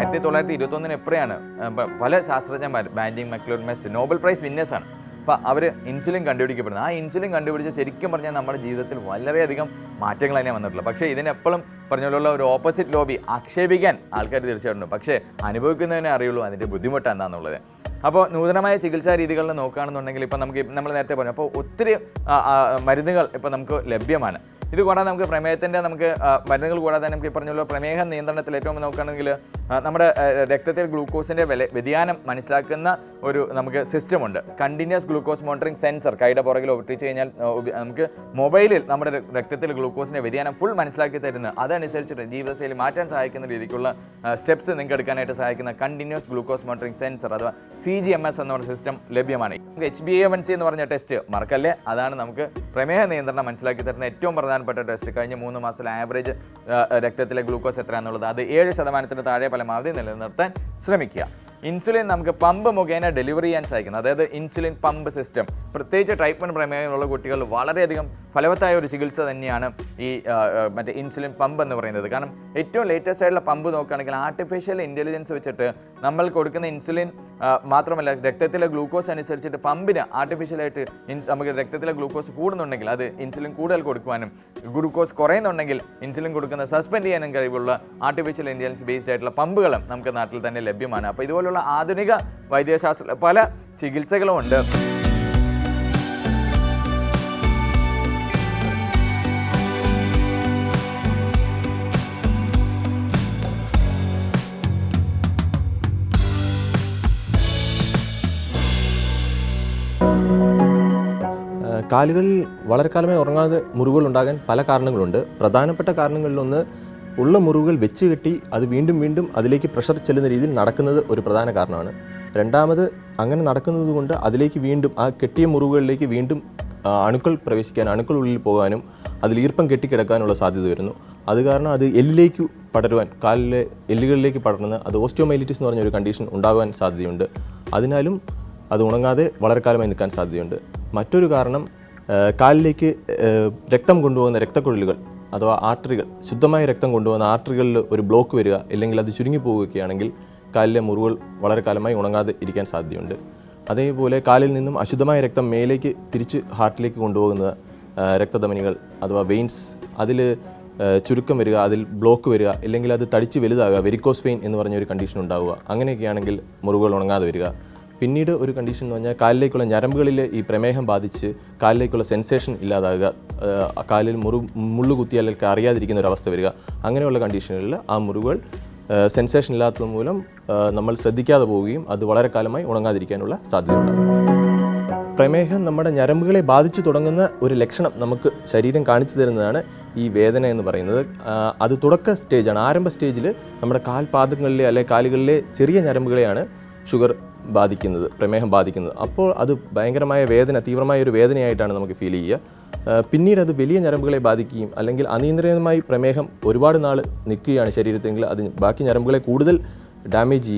1921 എപ്പോഴാണ് പല ശാസ്ത്രജ്ഞന്മാർ ബാൻഡിങ് മക്ലൂർമെസ്റ്റ് നോബൽ പ്രൈസ് വിന്നേഴ്സാണ്. അപ്പോൾ അവർ ഇൻസുലിൻ കണ്ടുപിടിക്കപ്പെടുന്നത്. ആ ഇൻസുലിൻ കണ്ടുപിടിച്ച് ശരിക്കും പറഞ്ഞാൽ നമ്മുടെ ജീവിതത്തിൽ വളരെയധികം മാറ്റങ്ങൾ തന്നെ വന്നിട്ടുള്ളത്. പക്ഷേ ഇതിനെപ്പോഴും പറഞ്ഞുള്ള ഒരു ഓപ്പോസിറ്റ് ലോബി ആക്ഷേപിക്കാൻ ആൾക്കാർ തീർച്ചയായിട്ടും, പക്ഷേ അനുഭവിക്കുന്നതിനെ അറിയുള്ളൂ അതിൻ്റെ ബുദ്ധിമുട്ട് എന്താണെന്നുള്ളത്. അപ്പോൾ നൂതനമായ ചികിത്സാ രീതികളിൽ നോക്കുകയാണെന്നുണ്ടെങ്കിൽ ഇപ്പോൾ നമ്മൾ നേരത്തെ പറഞ്ഞു, അപ്പോൾ ഒത്തിരി മരുന്നുകൾ ഇപ്പോൾ നമുക്ക് ലഭ്യമാണ്. ഇത് കൂടാതെ നമുക്ക് പ്രമേഹത്തിൻ്റെ മരുന്നുകൾ കൂടാതെ നമുക്ക് ഈ പറഞ്ഞുള്ള പ്രമേഹ നിയന്ത്രണത്തിൽ ഏറ്റവും നോക്കുകയാണെങ്കിൽ നമ്മുടെ രക്തത്തിൽ ഗ്ലൂക്കോസിൻ്റെ വ്യതിയാനം മനസ്സിലാക്കുന്ന ഒരു നമുക്ക് സിസ്റ്റമുണ്ട്. കണ്ടിന്യൂസ് ഗ്ലൂക്കോസ് മോണിറ്ററിംഗ് സെൻസർ കൈയുടെ പുറകിൽ ഒട്ടിച്ച് കഴിഞ്ഞാൽ നമുക്ക് മൊബൈലിൽ നമ്മുടെ രക്തത്തിൽ ഗ്ലൂക്കോസിൻ്റെ വ്യതിയാനം ഫുൾ മനസ്സിലാക്കി തരുന്നത്, അതനുസരിച്ചിട്ട് ജീവിതശൈലി മാറ്റാൻ സഹായിക്കുന്ന രീതിക്കുള്ള സ്റ്റെപ്സ് നിങ്ങൾക്ക് എടുക്കാനായിട്ട് സഹായിക്കുന്ന കണ്ടിന്യൂസ് ഗ്ലൂക്കോസ് മോണിറ്ററിംഗ് സെൻസർ അഥവാ CGMS എന്ന ഒരു സിസ്റ്റം ലഭ്യമാണ്. HbA1c എന്ന് പറഞ്ഞ ടെസ്റ്റ് മറക്കല്ലേ, അതാണ് നമുക്ക് പ്രമേഹ നിയന്ത്രണം മനസ്സിലാക്കി തരുന്ന ഏറ്റവും പ്രധാനപ്പെട്ട ടെസ്റ്റ്. കഴിഞ്ഞ 3 മാസത്തിലെ ആവറേജ് രക്തത്തിലെ ഗ്ലൂക്കോസ് എത്രയാണെന്നുള്ളത് അത് 7% താഴെ പരമാവധി നിലനിർത്താൻ ശ്രമിക്കുക. ഇൻസുലിൻ നമുക്ക് പമ്പ് മുഖേന ഡെലിവറി ചെയ്യാൻ സാധിക്കുന്നത്, അതായത് ഇൻസുലിൻ പമ്പ് സിസ്റ്റം, പ്രത്യേകിച്ച് ടൈപ്പ് 1 പ്രമേഹമുള്ള കുട്ടികൾ വളരെയധികം ഫലവത്തായ ഒരു ചികിത്സ തന്നെയാണ് ഈ മറ്റേ ഇൻസുലിൻ പമ്പ് എന്ന് പറയുന്നത്. കാരണം ഏറ്റവും ലേറ്റസ്റ്റ് ആയിട്ടുള്ള പമ്പ് നോക്കുകയാണെങ്കിൽ ആർട്ടിഫിഷ്യൽ ഇൻ്റലിജൻസ് വെച്ചിട്ട് നമ്മൾ കൊടുക്കുന്ന ഇൻസുലിൻ മാത്രമല്ല രക്തത്തിലെ ഗ്ലൂക്കോസ് അനുസരിച്ചിട്ട് പമ്പിന് ആർട്ടിഫിഷ്യലായിട്ട് നമുക്ക് രക്തത്തിലെ ഗ്ലൂക്കോസ് കൂടുന്നുണ്ടെങ്കിൽ അത് ഇൻസുലിൻ കൂടുതൽ കൊടുക്കുവാനും ഗ്ലൂക്കോസ് കുറയുന്നുണ്ടെങ്കിൽ ഇൻസുലിൻ കൊടുക്കുന്ന സസ്പെൻഡ് ചെയ്യാനും കഴിവുള്ള ആർട്ടിഫിഷ്യൽ ഇൻ്റലിജൻസ് ബേസ്ഡ് ആയിട്ടുള്ള പമ്പുകളും നമുക്ക് നാട്ടിൽ തന്നെ ലഭ്യമാണ്. അപ്പോൾ ഇതുപോലുള്ള ആധുനിക വൈദ്യശാസ്ത്ര പല ചികിത്സകളും ഉണ്ട്. കാലുകളിൽ വളരെ കാലമായി ഉറങ്ങാതെ മുറിവുകൾ ഉണ്ടാകാൻ പല കാരണങ്ങളുണ്ട്. പ്രധാനപ്പെട്ട കാരണങ്ങളിലൊന്ന് ഉള്ള മുറിവുകൾ വെച്ച് കെട്ടി അത് വീണ്ടും വീണ്ടും അതിലേക്ക് പ്രഷർ ചെല്ലുന്ന രീതിയിൽ നടക്കുന്നത് ഒരു പ്രധാന കാരണമാണ്. രണ്ടാമത് അങ്ങനെ നടക്കുന്നത് കൊണ്ട് അതിലേക്ക് വീണ്ടും ആ കെട്ടിയ മുറിവുകളിലേക്ക് വീണ്ടും അണുക്കൾ പ്രവേശിക്കാൻ, അണുക്കൾ ഉള്ളിൽ പോകാനും അതിൽ ഈർപ്പം കെട്ടിക്കിടക്കാനുള്ള സാധ്യത വരുന്നു. അത് കാരണം അത് എല്ലിലേക്ക് പടരുവാൻ, കാലിലെ എല്ലുകളിലേക്ക് പടർന്ന് അത് ഓസ്റ്റിയോമൈലിറ്റിസ് എന്ന് പറഞ്ഞ ഒരു കണ്ടീഷൻ ഉണ്ടാകാൻ സാധ്യതയുണ്ട്. അതിനാലും അത് ഉണങ്ങാതെ വളരെ കാലമായി നിൽക്കാൻ സാധ്യതയുണ്ട്. മറ്റൊരു കാരണം കാലിലേക്ക് രക്തം കൊണ്ടുപോകുന്ന രക്തക്കുഴലുകൾ അഥവാ ആർട്ടറികൾ, ശുദ്ധമായ രക്തം കൊണ്ടുപോകുന്ന ആർട്ടറികളിൽ ഒരു ബ്ലോക്ക് വരിക അല്ലെങ്കിൽ അത് ചുരുങ്ങി പോവുകയാണെങ്കിൽ കാലിലെ മുറിവുകൾ വളരെ കാലമായി ഉണങ്ങാതെ ഇരിക്കാൻ സാധ്യതയുണ്ട്. അതേപോലെ കാലിൽ നിന്നും അശുദ്ധമായ രക്തം മേലേക്ക് തിരിച്ച് ഹാർട്ടിലേക്ക് കൊണ്ടുപോകുന്ന രക്തധമനികൾ അഥവാ വെയിൻസ്, അതിൽ ചുരുക്കം വരിക, അതിൽ ബ്ലോക്ക് വരിക, അല്ലെങ്കിൽ അത് തടിച്ച് വലുതാകുക, വെരിക്കോസ് വെയിൻ എന്ന് പറഞ്ഞൊരു കണ്ടീഷൻ ഉണ്ടാവുക. അങ്ങനെയൊക്കെയാണെങ്കിൽ മുറിവുകൾ ഉണങ്ങാതെ വരിക. പിന്നീട് ഒരു കണ്ടീഷൻ എന്ന് പറഞ്ഞാൽ കാലിലേക്കുള്ള ഞരമ്പുകളിൽ ഈ പ്രമേഹം ബാധിച്ച് കാലിലേക്കുള്ള സെൻസേഷൻ ഇല്ലാതാകുക, കാലിൽ മുള്ളു കുത്തി അല്ലെങ്കിൽ അറിയാതിരിക്കുന്ന ഒരു അവസ്ഥ വരിക. അങ്ങനെയുള്ള കണ്ടീഷനുകളിൽ ആ മുറിവുകൾ സെൻസേഷൻ ഇല്ലാത്തത് മൂലം നമ്മൾ ശ്രദ്ധിക്കാതെ പോവുകയും അത് വളരെ കാലമായി ഉണങ്ങാതിരിക്കാനുള്ള സാധ്യതയുണ്ടാകും. പ്രമേഹം നമ്മുടെ ഞരമ്പുകളെ ബാധിച്ചു തുടങ്ങുന്ന ഒരു ലക്ഷണം നമുക്ക് ശരീരം കാണിച്ചു തരുന്നതാണ് ഈ വേദന എന്ന് പറയുന്നത്. അത് തുടക്ക സ്റ്റേജാണ്. ആരംഭ സ്റ്റേജിൽ നമ്മുടെ കാൽപാദങ്ങളിലെ അല്ലെങ്കിൽ കാലുകളിലെ ചെറിയ ഞരമ്പുകളെയാണ് ഷുഗർ ബാധിക്കുന്നത്, പ്രമേഹം ബാധിക്കുന്നത്. അപ്പോൾ അത് ഭയങ്കരമായ വേദന, തീവ്രമായ ഒരു വേദനയായിട്ടാണ് നമുക്ക് ഫീൽ ചെയ്യുക. പിന്നീട് അത് വലിയ ഞരമ്പുകളെ ബാധിക്കുകയും അല്ലെങ്കിൽ അനിയന്ത്രിതമായി പ്രമേഹം ഒരുപാട് നാൾ നിൽക്കുകയാണ് ശരീരത്തെങ്കിൽ അത് ബാക്കി ഞരമ്പുകളെ കൂടുതൽ ഡാമേജ്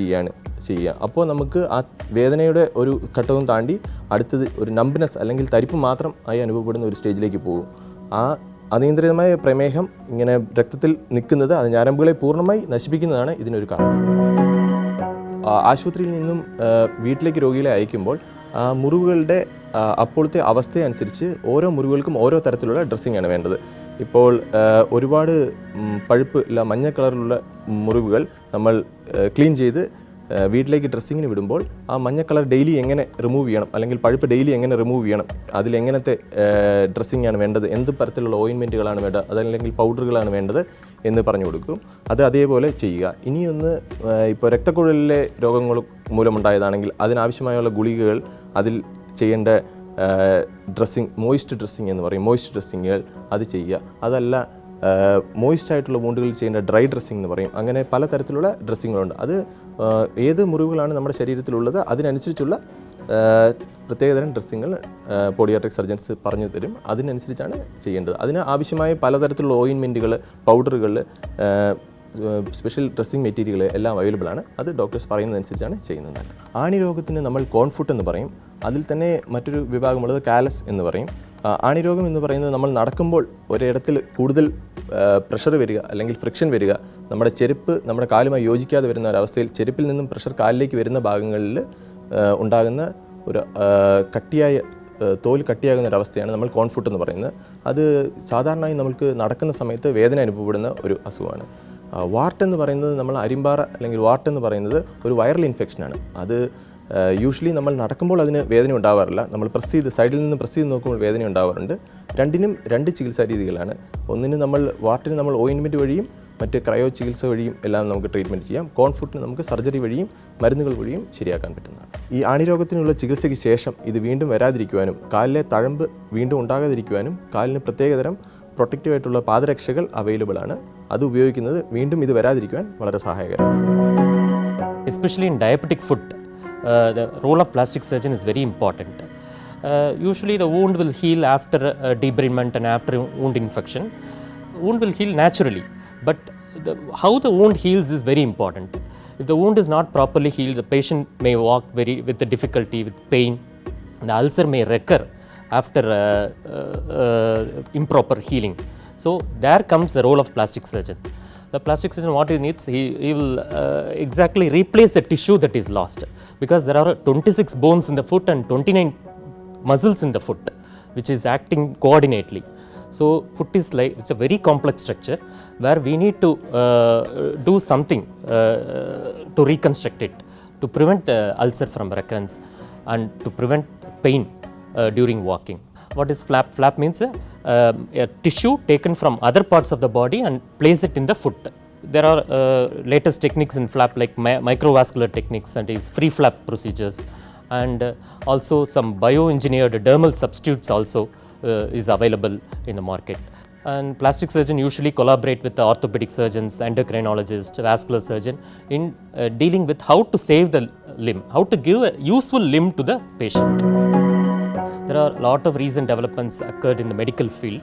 ചെയ്യുക. അപ്പോൾ നമുക്ക് ആ വേദനയുടെ ഒരു ഘട്ടവും താണ്ടി അടുത്തത് ഒരു നംബ്നെസ് അല്ലെങ്കിൽ തരിപ്പ് മാത്രം ആയി അനുഭവപ്പെടുന്ന ഒരു സ്റ്റേജിലേക്ക് പോകും. ആ അനിയന്ത്രിതമായ പ്രമേഹം ഇങ്ങനെ രക്തത്തിൽ നിൽക്കുന്നത് അത് ഞരമ്പുകളെ പൂർണ്ണമായി നശിപ്പിക്കുന്നതാണ് ഇതിനൊരു കാരണം. ആശുപത്രിയിൽ നിന്നും വീട്ടിലേക്ക് രോഗികളെ അയക്കുമ്പോൾ മുറിവുകളുടെ അപ്പോഴത്തെ അവസ്ഥയനുസരിച്ച് ഓരോ മുറിവുകൾക്കും ഓരോ തരത്തിലുള്ള ഡ്രസ്സിങ്ങാണ് വേണ്ടത്. ഇപ്പോൾ ഒരുപാട് പഴുപ്പ് മഞ്ഞ കളറിലുള്ള മുറിവുകൾ നമ്മൾ ക്ലീൻ ചെയ്ത് വീട്ടിലേക്ക് ഡ്രസ്സിങ്ങിന് വിടുമ്പോൾ ആ മഞ്ഞ കളർ ഡെയിലി എങ്ങനെ റിമൂവ് ചെയ്യണം, അല്ലെങ്കിൽ പഴുപ്പ് ഡെയിലി എങ്ങനെ റിമൂവ് ചെയ്യണം, അതിലെങ്ങനത്തെ ഡ്രസ്സിങ്ങാണ് വേണ്ടത്, എന്ത് തരത്തിലുള്ള ഓയിൻമെൻറ്റുകളാണ് വേണ്ടത്, അതല്ലെങ്കിൽ പൗഡറുകളാണ് വേണ്ടത് എന്ന് പറഞ്ഞു കൊടുക്കും. അത് അതേപോലെ ചെയ്യുക. ഇനിയൊന്ന് ഇപ്പോൾ രക്തക്കുഴലിലെ രോഗങ്ങൾ മൂലമുണ്ടായതാണെങ്കിൽ അതിനാവശ്യമായുള്ള ഗുളികകൾ, അതിൽ ചെയ്യേണ്ട ഡ്രസ്സിങ്, മോയിസ്റ്റ് ഡ്രസ്സിങ് എന്ന് പറയും, മോയിസ്റ്റ് ഡ്രസ്സിങ്ങുകൾ അത് ചെയ്യുക. അതല്ല മോയിസ്റ്റ് ആയിട്ടുള്ള വൂണ്ടുകളിൽ ചെയ്യേണ്ട ഡ്രൈ ഡ്രസ്സിംഗ് എന്ന് പറയും. അങ്ങനെ പലതരത്തിലുള്ള ഡ്രസ്സിങ്ങുകളുണ്ട്. അത് ഏത് മുറിവുകളാണ് നമ്മുടെ ശരീരത്തിലുള്ളത് അതിനനുസരിച്ചുള്ള പ്രത്യേകതരം ഡ്രസ്സിങ്ങൾ പോഡിയാട്രിക് സർജൻസ് പറഞ്ഞു തരും. അതിനനുസരിച്ചാണ് ചെയ്യേണ്ടത്. അതിന് ആവശ്യമായ പലതരത്തിലുള്ള ഓയിൻമെൻറ്റുകൾ, പൗഡറുകൾ, സ്പെഷ്യൽ ഡ്രസ്സിങ് മെറ്റീരിയൽ എല്ലാം അവൈലബിൾ ആണ്. അത് ഡോക്ടേഴ്സ് പറയുന്നതനുസരിച്ചാണ് ചെയ്യുന്നത്. ആണി രോഗത്തിന് നമ്മൾ കോൺഫുട്ട് എന്ന് പറയും. അതിൽ തന്നെ മറ്റൊരു വിഭാഗമുള്ളത് കാലസ് എന്ന് പറയും. ആണിരോഗം എന്ന് പറയുന്നത് നമ്മൾ നടക്കുമ്പോൾ ഒരിടത്തിൽ കൂടുതൽ പ്രഷർ വരിക അല്ലെങ്കിൽ ഫ്രിക്ഷൻ വരിക, നമ്മുടെ ചെരുപ്പ് നമ്മുടെ കാലുമായി യോജിക്കാതെ വരുന്ന ഒരവസ്ഥയിൽ ചെരുപ്പിൽ നിന്നും പ്രഷർ കാലിലേക്ക് വരുന്ന ഭാഗങ്ങളിൽ ഉണ്ടാകുന്ന ഒരു തോൽ കട്ടിയാകുന്ന ഒരവസ്ഥയാണ് നമ്മൾ കോൺഫുട്ട് എന്ന് പറയുന്നത്. അത് സാധാരണയായി നമുക്ക് നടക്കുന്ന സമയത്ത് വേദന അനുഭവപ്പെടുന്ന ഒരു അസുഖമാണ്. വാർട്ട് എന്ന് പറയുന്നത് നമ്മൾ അരിമ്പാറ അല്ലെങ്കിൽ വാർട്ട് എന്ന് പറയുന്നത് ഒരു വൈറൽ ഇൻഫെക്ഷനാണ്. അത് യൂഷ്വലി നമ്മൾ നടക്കുമ്പോൾ അതിന് വേദന ഉണ്ടാവാറില്ല. നമ്മൾ സൈഡിൽ നിന്ന് പ്രസ് ചെയ്ത് നോക്കുമ്പോൾ വേദന ഉണ്ടാവാറുണ്ട്. രണ്ടിനും രണ്ട് ചികിത്സാ രീതികളാണ്. ഒന്നിന് വാർട്ടിന് നമ്മൾ ഓയിൻമെൻറ്റ് വഴിയും മറ്റ് ക്രയോ ചികിത്സ വഴിയും എല്ലാം നമുക്ക് ട്രീറ്റ്മെൻറ്റ് ചെയ്യാം. കോൺഫുട്ടിന് നമുക്ക് സർജറി വഴിയും മരുന്നുകൾ വഴിയും ശരിയാക്കാൻ പറ്റുന്നതാണ്. ഈ ആണിരോഗത്തിനുള്ള ചികിത്സയ്ക്ക് ശേഷം ഇത് വീണ്ടും വരാതിരിക്കുവാനും കാലിലെ തഴമ്പ് വീണ്ടും ഉണ്ടാകാതിരിക്കുവാനും കാലിന് പ്രത്യേകതരം പ്രൊട്ടക്റ്റീവായിട്ടുള്ള പാദരക്ഷകൾ അവൈലബിൾ ആണ്. അത് ഉപയോഗിക്കുന്നത് വീണ്ടും ഇത് വരാതിരിക്കുവാൻ വളരെ സഹായകരമാണ്. Especially in diabetic foot, the role of plastic surgeon is very important. Usually the wound will heal after debridement and after wound infection. Wound will heal naturally, but how the wound heals is very important. If the wound is not properly healed, the patient may walk with the difficulty, with pain. The ulcer may recur after improper healing. So there comes the role of plastic surgeon. The plastic surgeon, what he needs, he will exactly replace the tissue that is lost, because there are 26 bones in the foot and 29 muscles in the foot which is acting coordinately. So foot is like, it's a very complex structure where we need to do something to reconstruct it, to prevent the ulcer from recurrence and to prevent pain during walking. What is flap? Flap means a tissue taken from other parts of the body and place it in the foot. There are latest techniques in flap like microvascular techniques and is free flap procedures, and also some bioengineered dermal substitutes also is available in the market. And plastic surgeon usually collaborate with the orthopedic surgeons, endocrinologist, vascular surgeon in dealing with how to save the limb, how to give a useful limb to the patient. There are a lot of recent developments occurred in the medical field,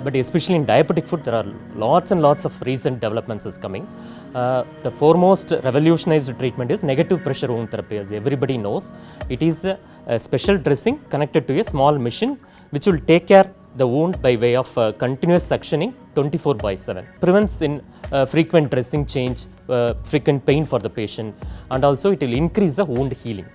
but especially in diabetic foot, there are lots and lots of recent developments is coming. The foremost revolutionized treatment is negative pressure wound therapy, as everybody knows. It is a special dressing connected to a small machine which will take care the wound by way of continuous suctioning 24/7. Prevents in frequent dressing change, frequent pain for the patient, and also it will increase the wound healing.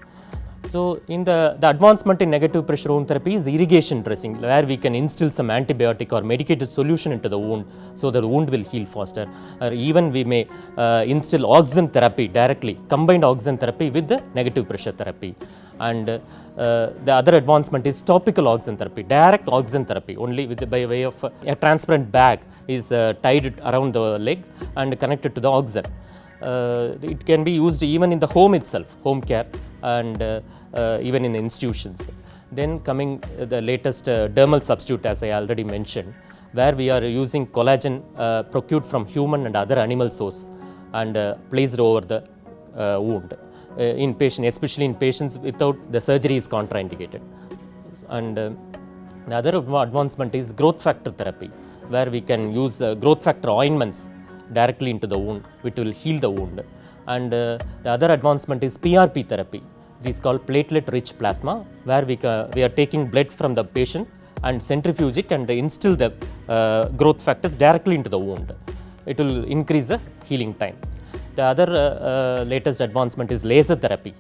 So in the advancement in negative pressure wound therapy is irrigation dressing, where we can instill some antibiotic or medicated solution into the wound so that the wound will heal faster. Or even we may instill oxygen therapy directly, combined oxygen therapy with the negative pressure therapy. And the other advancement is topical oxygen therapy, direct oxygen therapy, only by way of a transparent bag is tied around the leg and connected to the oxygen. It can be used even in the home itself, home care, and even in institutions. Then coming the latest dermal substitute, as I already mentioned, where we are using collagen procured from human and other animal source and placed over the wound. in patient, especially in patients without the surgery is contraindicated. And the other advancement is growth factor therapy, where we can use growth factor ointments directly into the wound, which will heal the wound. And the other advancement is PRP therapy. It is called platelet-rich plasma, where we are taking blood from the patient and centrifuge it and instill the growth factors directly into the wound. It will increase the healing time. The other latest advancement is laser therapy,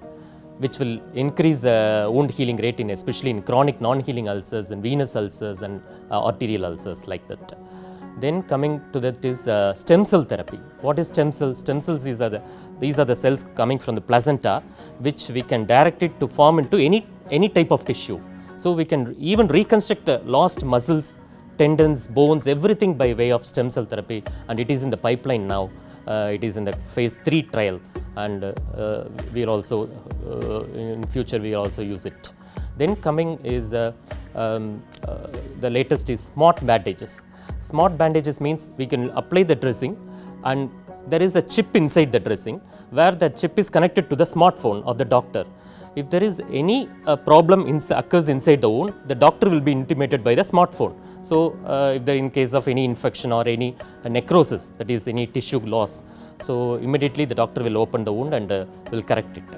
which will increase the wound healing rate in especially in chronic non-healing ulcers and venous ulcers and arterial ulcers like that. Then coming to that is stem cell therapy. What is stem cells? Stem cells these are the cells coming from the placenta, which we can direct it to form into any type of tissue. So we can even reconstruct the lost muscles, tendons, bones, everything by way of stem cell therapy, and it is in the pipeline now. It is in the phase 3 trial, and we are also in future we will also use it. Then coming is the latest is smart bandages. Smart bandages means we can apply the dressing, and there is a chip inside the dressing where the chip is connected to the smartphone of the doctor. If there is any problem occurs inside the wound, the doctor will be intimated by the smartphone. So if there in case of any infection or any necrosis, that is any tissue loss, so immediately the doctor will open the wound and will correct it.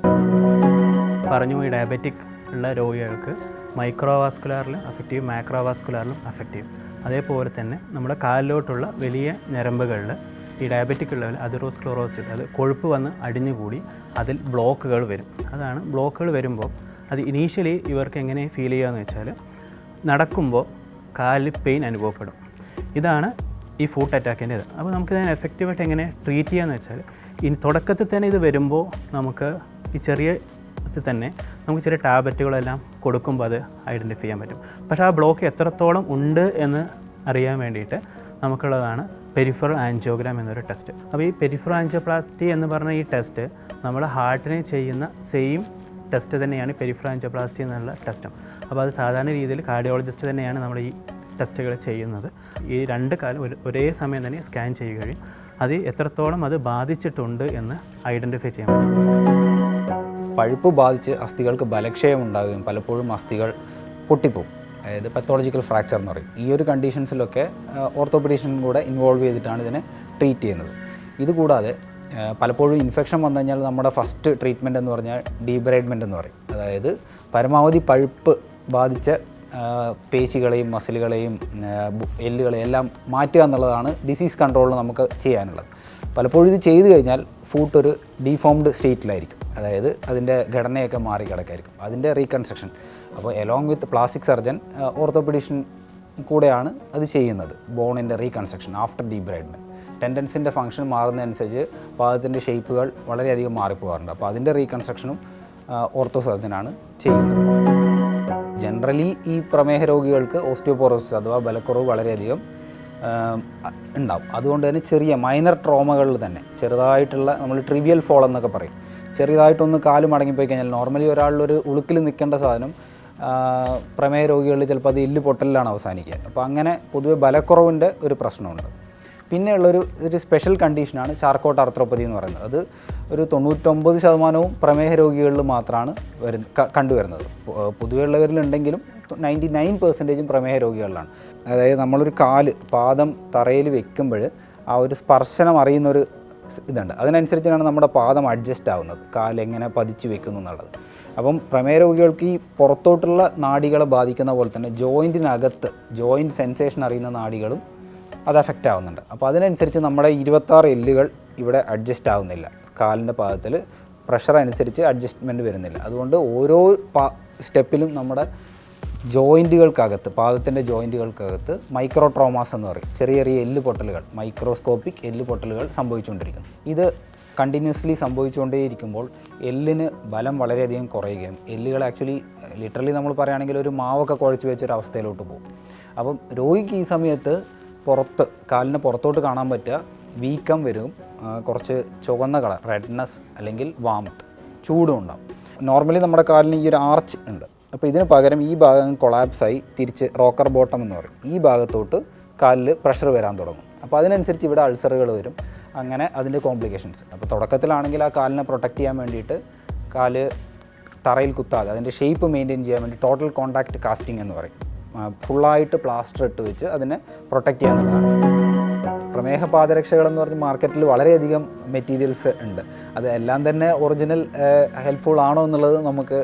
പറഞ്ഞു ഈ diabetic ഉള്ള രോഗികൾക്ക് മൈക്രോവാസ്കുലാറിലും affective മാക്രോവാസ്കുലാറിലും affective. അതേപോലെ തന്നെ നമ്മുടെ കാലിലോട്ടുള്ള വലിയ ഞരമ്പുകളിൽ ഈ diabetic ഉള്ളവർ അതിറോസ്ക്ലോറോസിസ്, അത് കൊഴുപ്പ് വന്ന് അടിഞ്ഞുകൂടി അതിൽ ബ്ലോക്കുകൾ വരും. അതാണ് ബ്ലോക്കുകൾ വരുമ്പോൾ അത് ഇനീഷ്യലി ഇവർക്ക് എങ്ങനെ ഫീൽ ചെയ്യുകയെന്ന് വെച്ചാൽ നടക്കുമ്പോൾ കാലിൽ പെയിൻ അനുഭവപ്പെടും. ഇതാണ് ഈ ഫുഡ് അറ്റാക്കിൻ്റേത്. അപ്പോൾ നമുക്കിതിനെ എഫക്റ്റീവായിട്ട് എങ്ങനെ ട്രീറ്റ് ചെയ്യാന്ന് വെച്ചാൽ ഇനി തുടക്കത്തിൽ തന്നെ ഇത് വരുമ്പോൾ നമുക്ക് ഈ ചെറിയ തന്നെ നമുക്ക് ചെറിയ ടാബ്ലറ്റുകളെല്ലാം കൊടുക്കുമ്പോൾ അത് ഐഡൻറ്റിഫൈ ചെയ്യാൻ പറ്റും. പക്ഷേ ആ ബ്ലോക്ക് എത്രത്തോളം ഉണ്ട് എന്ന് അറിയാൻ വേണ്ടിയിട്ട് നമുക്കുള്ളതാണ് പെരിഫറൽ ആൻജിയോഗ്രാം എന്നൊരു ടെസ്റ്റ്. അപ്പോൾ ഈ പെരിഫറൽ ആൻജിയോപ്ലാസ്റ്റി എന്ന് പറഞ്ഞ ഈ ടെസ്റ്റ് നമ്മൾ ഹാർട്ടിന് ചെയ്യുന്ന സെയിം ടെസ്റ്റ് തന്നെയാണ് പെരിഫറൽ ആൻജിയോപ്ലാസ്റ്റി എന്നുള്ള ടെസ്റ്റും. അപ്പോൾ അത് സാധാരണ രീതിയിൽ കാർഡിയോളജിസ്റ്റ് തന്നെയാണ് നമ്മൾ ഈ ടെസ്റ്റുകൾ ചെയ്യുന്നത്. ഈ രണ്ട് കാലം ഒരേ സമയം തന്നെ സ്കാൻ ചെയ്യുകയും അത് എത്രത്തോളം അത് ബാധിച്ചിട്ടുണ്ട് എന്ന് ഐഡൻറ്റിഫൈ ചെയ്യാൻ പറ്റും. പഴുപ്പ് ബാധിച്ച് അസ്ഥികൾക്ക് ബലക്ഷയം ഉണ്ടാകുകയും പലപ്പോഴും അസ്ഥികൾ പൊട്ടിപ്പോകും. അതായത് പത്തോളജിക്കൽ ഫ്രാക്ചർ എന്ന് പറയും. ഈ ഒരു കണ്ടീഷൻസിലൊക്കെ ഓർത്തോപെഡീഷ്യനും കൂടെ ഇൻവോൾവ് ചെയ്തിട്ടാണ് ഇതിനെ ട്രീറ്റ് ചെയ്യുന്നത്. ഇതുകൂടാതെ പലപ്പോഴും ഇൻഫെക്ഷൻ വന്നു കഴിഞ്ഞാൽ നമ്മുടെ ഫസ്റ്റ് ട്രീറ്റ്മെൻറ്റ് എന്ന് പറഞ്ഞാൽ ഡീബ്രൈഡ്മെൻറ്റ് എന്ന് പറയും. അതായത് പരമാവധി പഴുപ്പ് ബാധിച്ച പേശികളെയും മസിലുകളെയും എല്ലുകളെയും എല്ലാം മാറ്റുക എന്നുള്ളതാണ് ഡിസീസ് കൺട്രോളിൽ നമുക്ക് ചെയ്യാനുള്ളത്. പലപ്പോഴും ഇത് ചെയ്തു കഴിഞ്ഞാൽ ഫൂട്ട് ഒരു ഡീഫോംഡ് സ്റ്റേറ്റിലായിരിക്കും. അതായത് അതിൻ്റെ ഘടനയൊക്കെ മാറി കിടക്കായിരിക്കും. അതിൻ്റെ റീകൺസ്ട്രക്ഷൻ അപ്പോൾ along with plastic surgeon orthopaedician കൂടെയാണ് അത് ചെയ്യുന്നത്. ബോണിൻ്റെ റീകൺസ്ട്രക്ഷൻ ആഫ്റ്റർ ഡീബ്രൈഡ്മെൻറ്റ്. ടെൻഡൻസിൻ്റെ ഫംഗ്ഷൻ മാറുന്നതനുസരിച്ച് പാദത്തിൻ്റെ ഷേപ്പുകൾ വളരെയധികം മാറിപ്പോകാറുണ്ട്. അപ്പോൾ അതിൻ്റെ റീകൺസ്ട്രക്ഷനും ഓർത്തോ സർജനാണ് ചെയ്യുന്നത്. ജനറലി ഈ പ്രമേഹ രോഗികൾക്ക് ഓസ്റ്റിയോപോറോസിസ് അഥവാ ബലക്കുറവ് വളരെയധികം ഉണ്ടാവും. അതുകൊണ്ട് തന്നെ ചെറിയ മൈനർ ട്രോമകളിൽ തന്നെ ചെറുതായിട്ടുള്ള നമ്മൾ ട്രിവിയൽ ഫോൾ എന്നൊക്കെ പറയും. ചെറുതായിട്ടൊന്ന് കാല് മടങ്ങിപ്പോയി കഴിഞ്ഞാൽ നോർമലി ഒരാളിലൊരു ഉളുക്കിൽ നിൽക്കേണ്ട സാധനം പ്രമേഹ രോഗികളിൽ ചിലപ്പോൾ അത് എല്ല് പൊട്ടലിലാണ് അവസാനിക്കുക. അപ്പോൾ അങ്ങനെ പൊതുവെ ബലക്കുറവിൻ്റെ ഒരു പ്രശ്നമുണ്ട്. പിന്നെയുള്ളൊരു സ്പെഷ്യൽ കണ്ടീഷനാണ് ചാർക്കോട്ട് ആർത്രോപ്പതി എന്ന് പറയുന്നത്. അത് ഒരു 99% പ്രമേഹ രോഗികളിൽ മാത്രമാണ് കണ്ടുവരുന്നത്. പൊതുവെ ഉള്ളവരിലുണ്ടെങ്കിലും 99% പ്രമേഹ രോഗികളിലാണ്. അതായത് നമ്മളൊരു പാദം തറയിൽ വെക്കുമ്പോൾ ആ ഒരു സ്പർശനം അറിയുന്നൊരു ഇതുണ്ട്. അതിനനുസരിച്ചാണ് നമ്മുടെ പാദം അഡ്ജസ്റ്റ് ആവുന്നത്, കാലെങ്ങനെ പതിച്ച് വെക്കുന്നു എന്നുള്ളത്. അപ്പം പ്രമേഹ രോഗികൾക്ക് ഈ പുറത്തോട്ടുള്ള നാഡികളെ ബാധിക്കുന്ന പോലെ തന്നെ ജോയിൻറ്റിനകത്ത് ജോയിൻറ്റ് സെൻസേഷൻ അറിയുന്ന നാഡികളും അത് അഫക്റ്റ് ആവുന്നുണ്ട്. അപ്പോൾ അതിനനുസരിച്ച് നമ്മുടെ 26 എല്ലുകൾ ഇവിടെ അഡ്ജസ്റ്റ് ആവുന്നില്ല. കാലിൻ്റെ പാദത്തിൽ പ്രഷർ അനുസരിച്ച് അഡ്ജസ്റ്റ്മെൻറ്റ് വരുന്നില്ല. അതുകൊണ്ട് ഓരോ സ്റ്റെപ്പിലും നമ്മുടെ ജോയിൻറ്റുകൾക്കകത്ത് പാദത്തിൻ്റെ ജോയിൻറ്റുകൾക്കകത്ത് മൈക്രോ ട്രോമാസ് എന്ന് പറയും, ചെറിയ ചെറിയ എല്ല് പൊട്ടലുകൾ, മൈക്രോസ്കോപ്പിക് എല്ല് പൊട്ടലുകൾ സംഭവിച്ചുകൊണ്ടിരിക്കുന്നു. ഇത് കണ്ടിന്യൂസ്ലി സംഭവിച്ചുകൊണ്ടേയിരിക്കുമ്പോൾ എല്ലിന് ബലം വളരെയധികം കുറയുകയും എല്ലുകൾ ആക്ച്വലി ലിറ്ററലി നമ്മൾ പറയുകയാണെങ്കിൽ ഒരു മാവൊക്കെ കുഴച്ച് വെച്ചൊരു അവസ്ഥയിലോട്ട് പോകും. അപ്പം രോഗിക്ക് ഈ സമയത്ത് കാലിന് പുറത്തോട്ട് കാണാൻ പറ്റുക വീക്കം വരും, കുറച്ച് ചുവന്ന കളർ റെഡ്നെസ് അല്ലെങ്കിൽ വാമത്ത്, ചൂടും ഉണ്ടാവും. നോർമലി നമ്മുടെ കാലിന് ഈ ഒരു ആർച്ച് ഉണ്ട്. അപ്പോൾ ഇതിന് പകരം ഈ ഭാഗം കൊളാപ്സായി തിരിച്ച് റോക്കർ ബോട്ടം എന്ന് പറയും, ഈ ഭാഗത്തോട്ട് കാലിൽ പ്രഷർ വരാൻ തുടങ്ങും. അപ്പോൾ അതിനനുസരിച്ച് ഇവിടെ അൾസറുകൾ വരും. അങ്ങനെ അതിൻ്റെ കോംപ്ലിക്കേഷൻസ്. അപ്പോൾ തുടക്കത്തിലാണെങ്കിൽ ആ കാലിനെ പ്രൊട്ടക്റ്റ് ചെയ്യാൻ വേണ്ടിയിട്ട് കാല് തറയിൽ കുത്താതെ അതിൻ്റെ ഷേപ്പ് മെയിൻറ്റെയിൻ ചെയ്യാൻ വേണ്ടി ടോട്ടൽ കോൺടാക്റ്റ് കാസ്റ്റിംഗ് എന്ന് പറയും. ഫുള്ളായിട്ട് പ്ലാസ്റ്റർ ഇട്ട് വെച്ച് അതിനെ പ്രൊട്ടക്റ്റ് ചെയ്യാന്നുള്ളതാണ്. പ്രമേഹ പാദരക്ഷകളെന്ന് പറഞ്ഞ് മാർക്കറ്റിൽ വളരെയധികം മെറ്റീരിയൽസ് ഉണ്ട്. അത് എല്ലാം തന്നെ ഒറിജിനൽ ഹെൽപ്ഫുൾ ആണോ എന്നുള്ളത് നമുക്ക്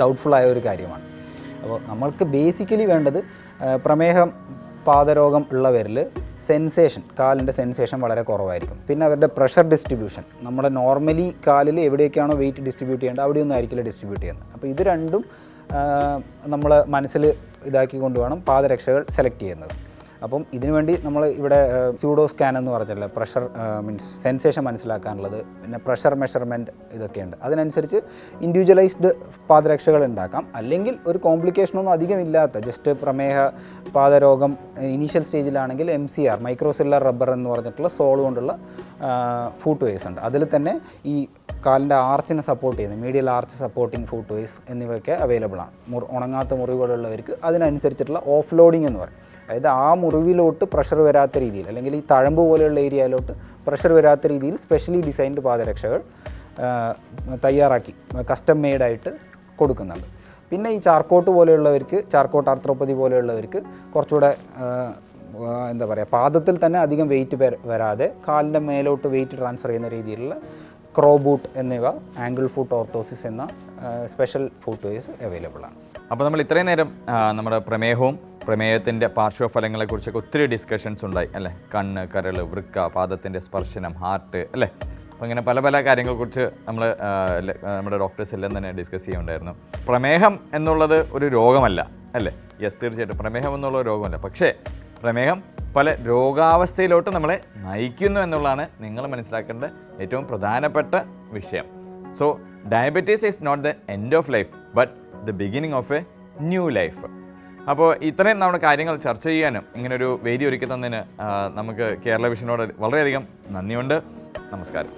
ഡൗട്ട്ഫുള്ളായ ഒരു കാര്യമാണ്. അപ്പോൾ നമ്മൾക്ക് ബേസിക്കലി വേണ്ടത് പ്രമേഹം പാദരോഗം ഉള്ളവരിൽ സെൻസേഷൻ, കാലിൻ്റെ സെൻസേഷൻ വളരെ കുറവായിരിക്കും. പിന്നെ അവരുടെ പ്രഷർ ഡിസ്ട്രിബ്യൂഷൻ, നമ്മുടെ നോർമലി കാലിൽ എവിടെയൊക്കെയാണോ വെയിറ്റ് ഡിസ്ട്രിബ്യൂട്ട് ചെയ്യേണ്ടത് അവിടെയൊന്നും ആയിരിക്കില്ല ഡിസ്ട്രിബ്യൂട്ട് ചെയ്യുന്നത്. അപ്പോൾ ഇത് രണ്ടും നമ്മൾ മനസ്സിൽ ഇതാക്കി കൊണ്ടുവേണം പാദരക്ഷകൾ സെലക്ട് ചെയ്യുന്നത്. അപ്പം ഇതിനുവേണ്ടി നമ്മൾ ഇവിടെ സ്യൂഡോ സ്കാൻ എന്ന് പറഞ്ഞല്ലോ, പ്രഷർ മീൻസ് സെൻസേഷൻ മനസ്സിലാക്കാനുള്ളത്, പിന്നെ പ്രഷർ മെഷർമെൻറ്റ് ഇതൊക്കെയുണ്ട്. അതിനനുസരിച്ച് ഇൻഡിവിജ്വലൈസ്ഡ് പാദരക്ഷകൾ ഉണ്ടാക്കാം. അല്ലെങ്കിൽ ഒരു കോംപ്ലിക്കേഷനൊന്നും അധികം ഇല്ലാത്ത ജസ്റ്റ് പ്രമേഹ പാദരോഗം ഇനീഷ്യൽ സ്റ്റേജിലാണെങ്കിൽ MCR മൈക്രോസെല്ലുലാർ റബ്ബർ എന്ന് പറഞ്ഞിട്ടുള്ള സോൾ കൊണ്ടുള്ള ഫൂട്ട് വെയ്സ് ഉണ്ട്. അതിൽ തന്നെ ഈ കാലിൻ്റെ ആർച്ചിനെ സപ്പോർട്ട് ചെയ്യുന്ന മീഡിയൽ ആർച്ച് സപ്പോർട്ടിങ് ഫൂട്ട് വെയ്സ് എന്നിവയൊക്കെ അവൈലബിൾ ആണ്. ഉണങ്ങാത്ത മുറിവുകളുള്ളവർക്ക് അതിനനുസരിച്ചിട്ടുള്ള ഓഫ് ലോഡിങ് എന്ന് പറയും. അതായത് ആ മുറിവിലോട്ട് പ്രഷർ വരാത്ത രീതിയിൽ, അല്ലെങ്കിൽ ഈ തഴമ്പ് പോലെയുള്ള ഏരിയയിലോട്ട് പ്രഷർ വരാത്ത രീതിയിൽ സ്പെഷ്യലി ഡിസൈൻഡ് പാദരക്ഷകൾ തയ്യാറാക്കി കസ്റ്റം മെയ്ഡായിട്ട് കൊടുക്കുന്നുണ്ട്. പിന്നെ ഈ ചാർക്കോട്ട് പോലെയുള്ളവർക്ക്, ചാർക്കോട്ട് ആർത്രോപ്പതി പോലെയുള്ളവർക്ക് കുറച്ചുകൂടെ എന്താ പറയുക, പാദത്തിൽ തന്നെ അധികം വെയിറ്റ് വരാതെ കാലിൻ്റെ മേലോട്ട് വെയിറ്റ് ട്രാൻസ്ഫർ ചെയ്യുന്ന രീതിയിലുള്ള ക്രോ ബൂട്ട് എന്നിവ, ആംഗിൾ ഫുട്ട് ഓർത്തോസിസ് എന്ന സ്പെഷ്യൽ ഫുട്ട് വെയ്സ് അവൈലബിൾ ആണ്. അപ്പോൾ നമ്മൾ ഇത്രയും നേരം നമ്മുടെ പ്രമേഹവും പ്രമേഹത്തിൻ്റെ പാർശ്വഫലങ്ങളെക്കുറിച്ചൊക്കെ ഒത്തിരി ഡിസ്കഷൻസ് ഉണ്ടായി അല്ലേ. കണ്ണ്, കരൾ, വൃക്ക, പാദത്തിൻ്റെ സ്പർശനം, ഹാർട്ട് അല്ലേ. അപ്പോൾ ഇങ്ങനെ പല പല കാര്യങ്ങളെക്കുറിച്ച് നമ്മുടെ ഡോക്ടേഴ്സ് എല്ലാം തന്നെ ഡിസ്കസ് ചെയ്യുന്നുണ്ടായിരുന്നു. പ്രമേഹം എന്നുള്ളത് ഒരു രോഗമല്ല അല്ലേ. യെസ്, തീർച്ചയായിട്ടും പ്രമേഹം എന്നുള്ള ഒരു രോഗമല്ല. പക്ഷേ പ്രമേഹം പല രോഗാവസ്ഥയിലോട്ട് നമ്മളെ നയിക്കുന്നു എന്നുള്ളതാണ് നിങ്ങൾ മനസ്സിലാക്കേണ്ട ഏറ്റവും പ്രധാനപ്പെട്ട വിഷയം. So diabetes is not the end of life but the beginning of a new life. അപ്പോൾ ഇത്രയും നമ്മുടെ കാര്യങ്ങൾ ചർച്ച ചെയ്യാനും ഇങ്ങനൊരു വേദി ഒരുക്കി തന്നതിന് നമുക്ക് കേരള വിഷനോട് വളരെയധികം നന്ദിയുണ്ട്. നമസ്കാരം.